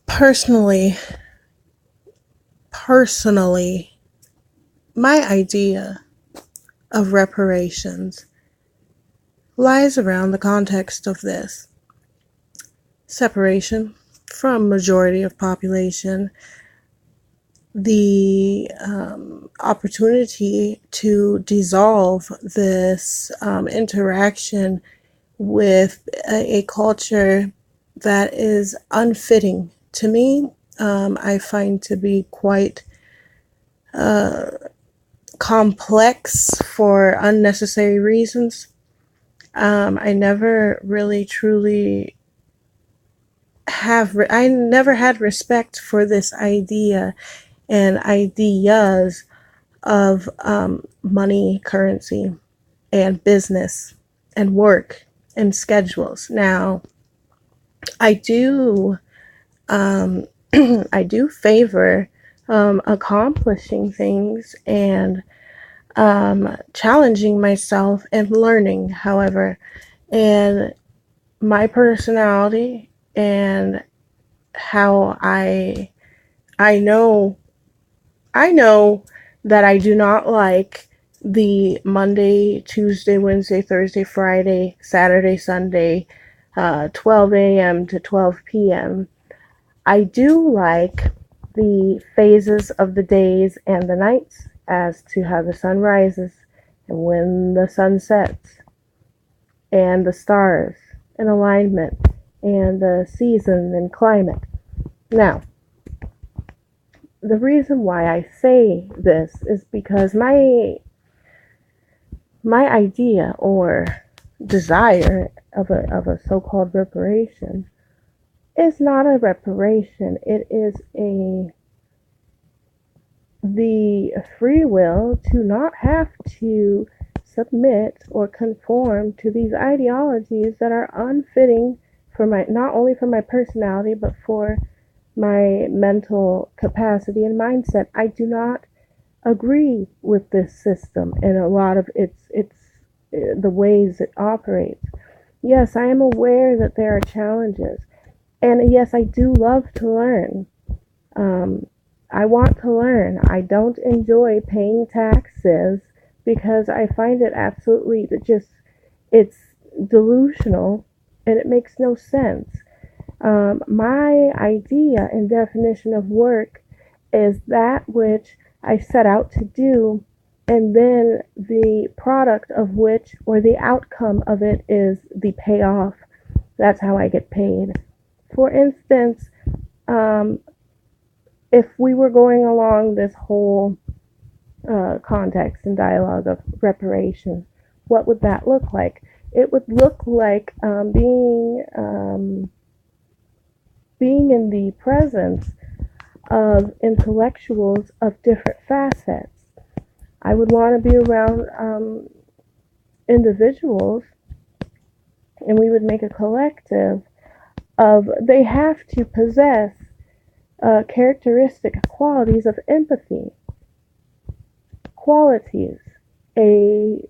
Personally, personally, my idea of reparations lies around the context of this: separation from majority of population, the opportunity to dissolve this interaction with a culture that is unfitting to me. I find to be quite uh, complex for unnecessary reasons. I never really truly I never had respect for this idea and ideas of money, currency, and business, and work, and schedules. Now, I do, um, I do favor accomplishing things and challenging myself and learning. However, and my personality and how I know I know that I do not like the Monday, Tuesday, Wednesday, Thursday, Friday, Saturday, Sunday, 12 a.m. to 12 p.m. I do like the phases of the days and the nights as to how the sun rises and when the sun sets, and the stars in alignment, and the season and climate. Now, the reason why I say this is because my idea or desire of a so-called reparation is not a reparation. It is a the free will to not have to submit or conform to these ideologies that are unfitting for my, not only for my personality, but for my mental capacity and mindset. I do not agree with this system and a lot of its the ways it operates. Yes, I am aware that there are challenges, and yes, I do love to learn. Um, I want to learn. I don't enjoy paying taxes because I find it absolutely just it's delusional and it makes no sense. My idea and definition of work is that which I set out to do, and then the product of which, or the outcome of it, is the payoff. That's how I get paid. For instance, um, if we were going along this whole context and dialogue of reparation, what would that look like? It would look like being in the presence of intellectuals of different facets. I would want to be around individuals, and we would make a collective of, they have to possess characteristic qualities of empathy, qualities, a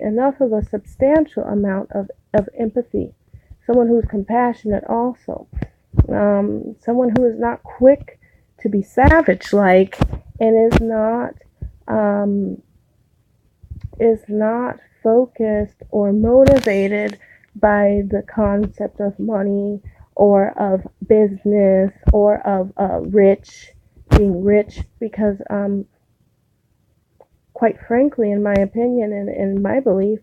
enough of a substantial amount of empathy, someone who's compassionate also, someone who is not quick to be savage like, and um, is not focused or motivated by the concept of money or of business or of being rich, because quite frankly, in my opinion and in my belief,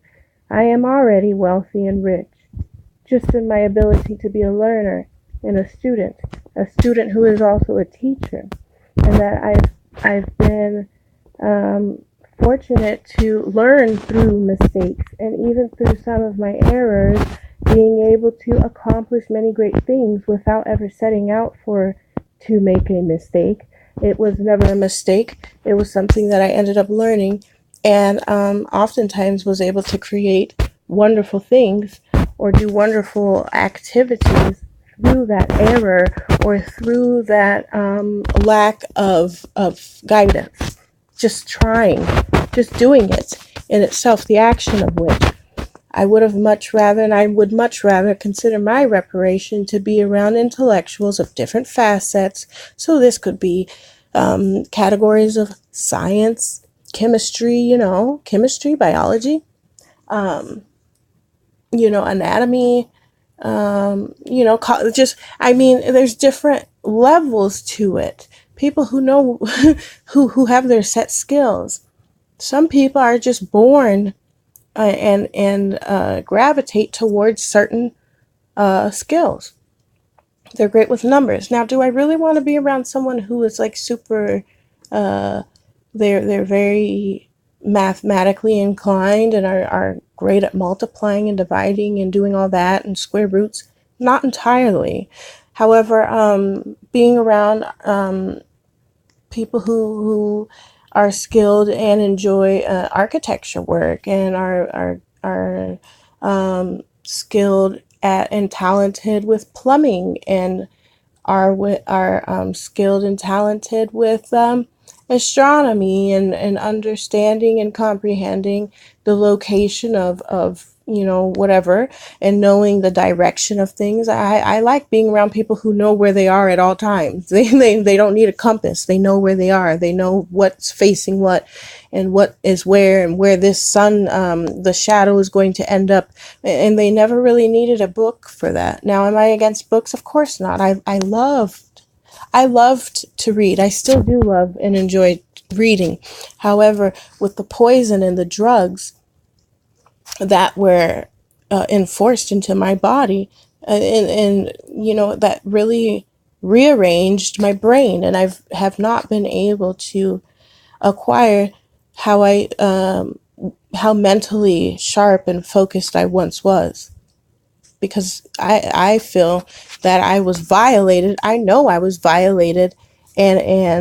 I am already wealthy and rich, just in my ability to be a learner and a student who is also a teacher, and that I've been um, fortunate to learn through mistakes and even through some of my errors, being able to accomplish many great things without ever setting out for to make a mistake. It was never a mistake. It was something that I ended up learning, and oftentimes was able to create wonderful things or do wonderful activities through that error or through that lack of guidance. Just trying, just doing it in itself, the action of which I would have much rather, and I would much rather consider my reparation to be around intellectuals of different facets. So this could be categories of science, chemistry, chemistry, biology, anatomy, just, I mean, there's different levels to it. People who know, who have their set skills. Some people are just born and gravitate towards certain skills. They're great with numbers. Now, do I really want to be around someone who is like super? Uh, they're very mathematically inclined and are great at multiplying and dividing and doing all that and square roots. Not entirely. However, being around people who are skilled and enjoy architecture work and are skilled at and talented with plumbing and are skilled and talented with astronomy and understanding and comprehending the location of whatever, and knowing the direction of things. I like being around people who know where they are at all times. They don't need a compass. They know where they are. They know what's facing what and what is where and where this sun, the shadow is going to end up. And they never really needed a book for that. Now, am I against books? Of course not. I loved to read. I still do love and enjoy reading. However, with the poison and the drugs that were enforced into my body, that really rearranged my brain, and have not been able to acquire how mentally sharp and focused I once was, because I feel that I was violated. I know I was violated, and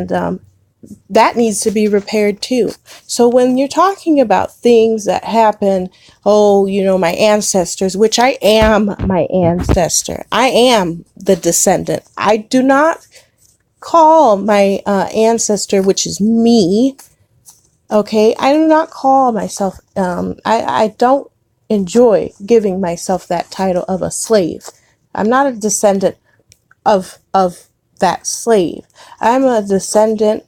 that needs to be repaired too. So when you're talking about things that happen, my ancestors, which I am my ancestor, I am the descendant. I do not call my ancestor, which is me. Okay, I do not call myself, I don't enjoy giving myself that title of a slave. I'm not a descendant of that slave. I'm a descendant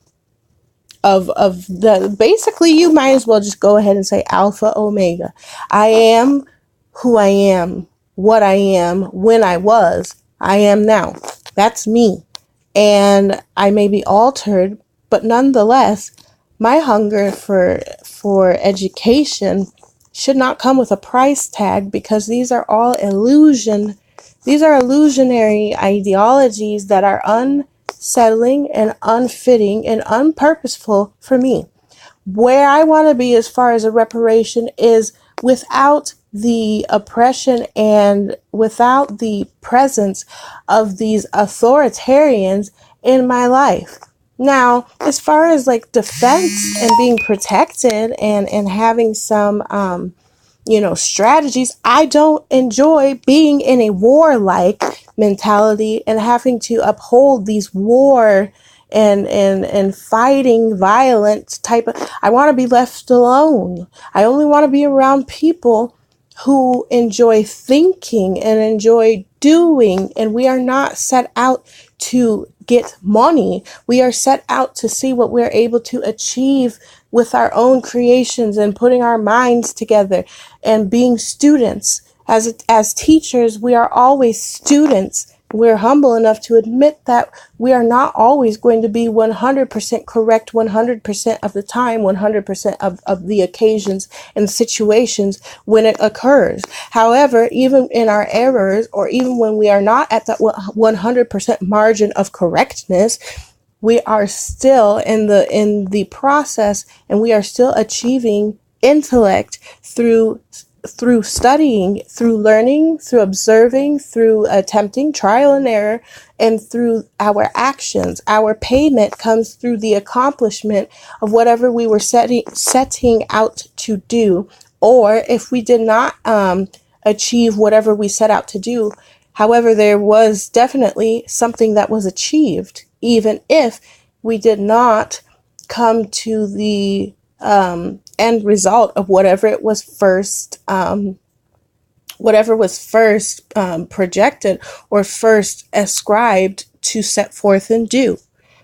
of the, basically, you might as well just go ahead and say Alpha Omega. I am who I am, what I am, when I was, I am now. That's me. And I may be altered, but nonetheless, my hunger for education should not come with a price tag, because these are all illusion. These are illusionary ideologies that are unsettling and unfitting and unpurposeful for me. Where I want to be as far as a reparation is without the oppression and without the presence of these authoritarians in my life. Now, as far as like defense and being protected and having some, strategies, I don't enjoy being in a warlike mentality and having to uphold these war and fighting violent type of, I want to be left alone. I only want to be around people who enjoy thinking and enjoy doing, and we are not set out to get money. We are set out to see what we're able to achieve with our own creations and putting our minds together and being students. As teachers, we are always students. We're humble enough to admit that we are not always going to be 100% correct 100% of the time, 100% of the occasions and situations when it occurs. However, even in our errors, or even when we are not at that 100% margin of correctness, we are still in the process, and we are still achieving intellect through studying, through learning, through observing, through attempting trial and error, and through our actions. Our payment comes through the accomplishment of whatever we were setting out to do, or if we did not achieve whatever we set out to do. However, there was definitely something that was achieved, even if we did not come to the end result of whatever it was first whatever was first projected or first ascribed to set forth and do.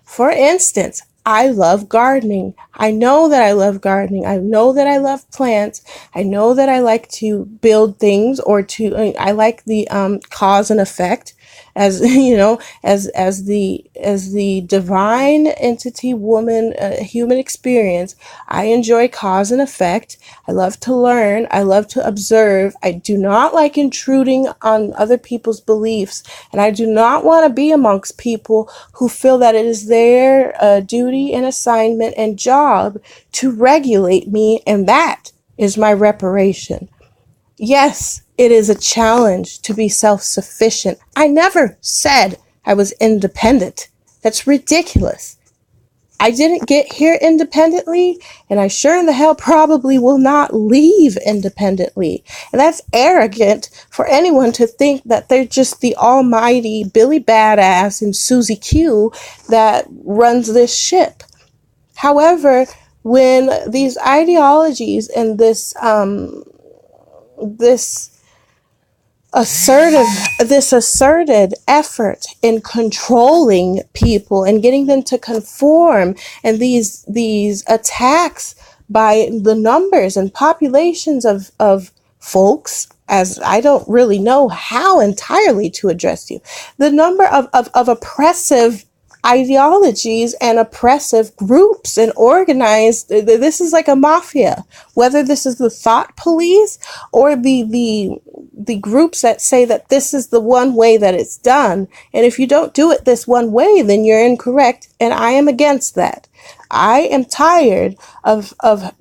For instance, I love gardening. I know that I love gardening. I know that I love plants. I know that I like to build things, or I like the cause and effect, as you know, as the divine entity woman, human experience. I enjoy cause and effect. I love to learn. I love to observe. I do not like intruding on other people's beliefs, and I do not want to be amongst people who feel that it is their duty and assignment and job to regulate me, and that is my reparation. Yes, it is a challenge to be self-sufficient. I never said I was independent. That's ridiculous. I didn't get here independently, and I sure in the hell probably will not leave independently. And that's arrogant for anyone to think that they're just the almighty Billy Badass and Susie Q that runs this ship. However, when these ideologies and this asserted effort in controlling people and getting them to conform, and these attacks by the numbers and populations of folks, as I don't really know how entirely to address you, the number of oppressive ideologies and oppressive groups and organized, this is like a mafia, whether this is the thought police or the groups that say that this is the one way that it's done, and if you don't do it this one way, then you're incorrect, and I am against that. I am tired of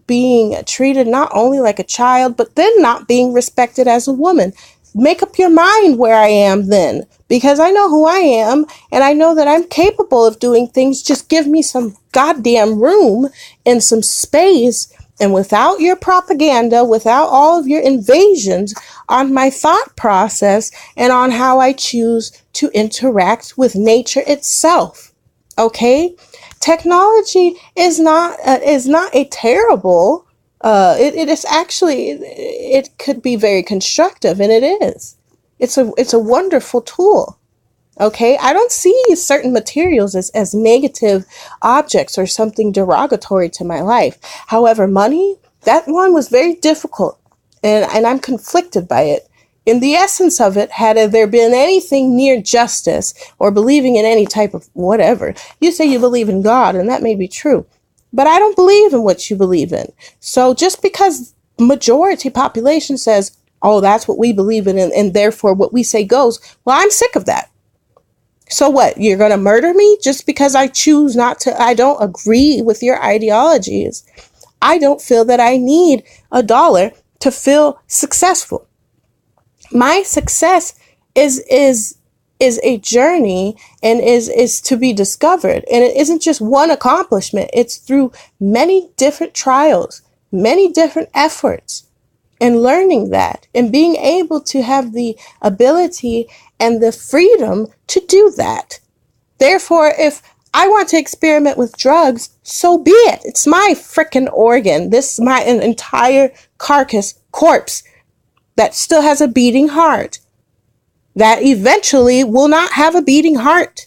being treated not only like a child, but then not being respected as a woman. Make up your mind where I am then, because I know who I am, and I know that I'm capable of doing things. Just give me some goddamn room and some space, and without your propaganda, without all of your invasions on my thought process and on how I choose to interact with nature itself. Okay? Technology is not a terrible. It is actually, it could be very constructive, and it is. It's a wonderful tool. Okay, I don't see certain materials as negative objects or something derogatory to my life. However, money, that one was very difficult, and I'm conflicted by it. In the essence of it, had there been anything near justice or believing in any type of whatever, you say you believe in God, and that may be true, but I don't believe in what you believe in. So just because majority population says, oh, that's what we believe in, and therefore what we say goes, well, I'm sick of that. So what? You're going to murder me just because I choose not to? I don't agree with your ideologies. I don't feel that I need $1 to feel successful. My success is a journey, and is to be discovered. And it isn't just one accomplishment. It's through many different trials, many different efforts, and learning that and being able to have the ability and the freedom to do that. Therefore, if I want to experiment with drugs, so be it. It's my frickin' organ. This is my entire corpse that still has a beating heart, that eventually will not have a beating heart.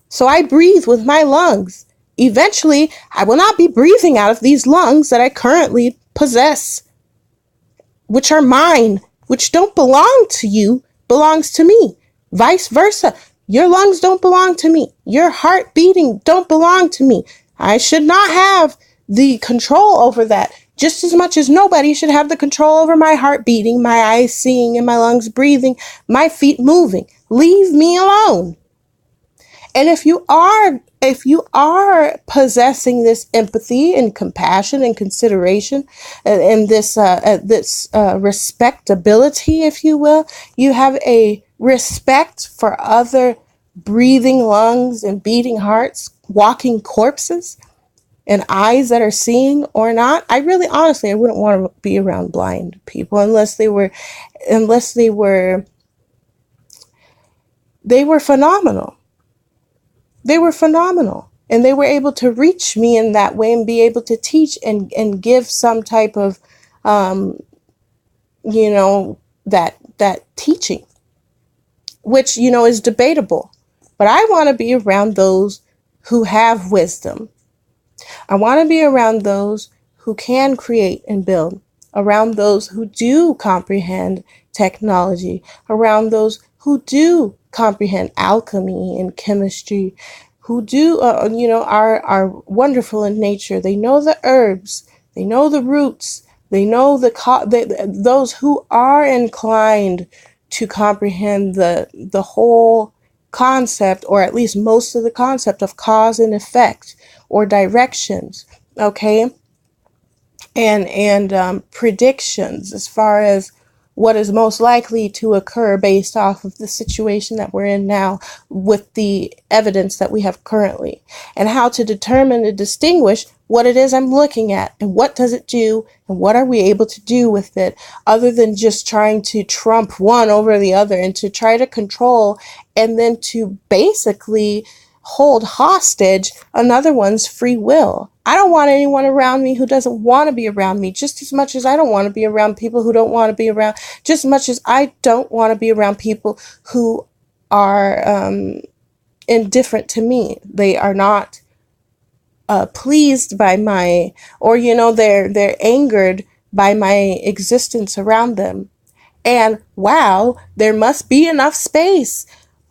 So I breathe with my lungs. Eventually, I will not be breathing out of these lungs that I currently possess, which are mine, which don't belong to you, belongs to me. Vice versa. Your lungs don't belong to me. Your heart beating don't belong to me. I should not have the control over that, just as much as nobody should have the control over my heart beating, my eyes seeing, and my lungs breathing, my feet moving. Leave me alone. And if you are possessing this empathy and compassion and consideration, and this respectability, if you will, you have a respect for other breathing lungs and beating hearts, walking corpses, and eyes that are seeing or not. I really, honestly, I wouldn't want to be around blind people unless they were phenomenal. They were phenomenal, and they were able to reach me in that way and be able to teach and give some type of that teaching, which, is debatable. But I want to be around those who have wisdom. I want to be around those who can create and build, around those who do comprehend technology, around those who do comprehend alchemy and chemistry, who do, are wonderful in nature. They know the herbs, they know the roots, they know those who are inclined to comprehend the whole concept, or at least most of the concept of cause and effect, or directions, okay, and predictions as far as what is most likely to occur based off of the situation that we're in now with the evidence that we have currently, and how to determine and distinguish what it is I'm looking at and what does it do and what are we able to do with it, other than just trying to trump one over the other and to try to control and then to basically hold hostage another one's free will. I don't want anyone around me who doesn't want to be around me, just as much as I don't want to be around people who don't want to be around, just as much as I don't want to be around people who are indifferent to me. They are not pleased by my, or they're angered by my existence around them. And wow, there must be enough space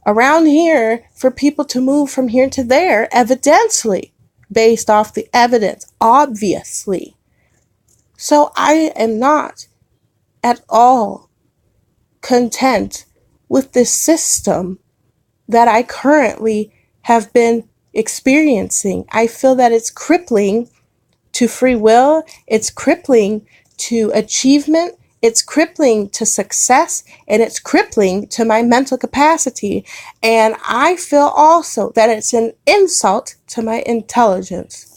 around here for people to move from here to there, evidently, based off the evidence, obviously. So I am not at all content with this system that I currently have been experiencing. I feel that it's crippling to free will, it's crippling to achievement, it's crippling to success, and it's crippling to my mental capacity. And I feel also that it's an insult to my intelligence.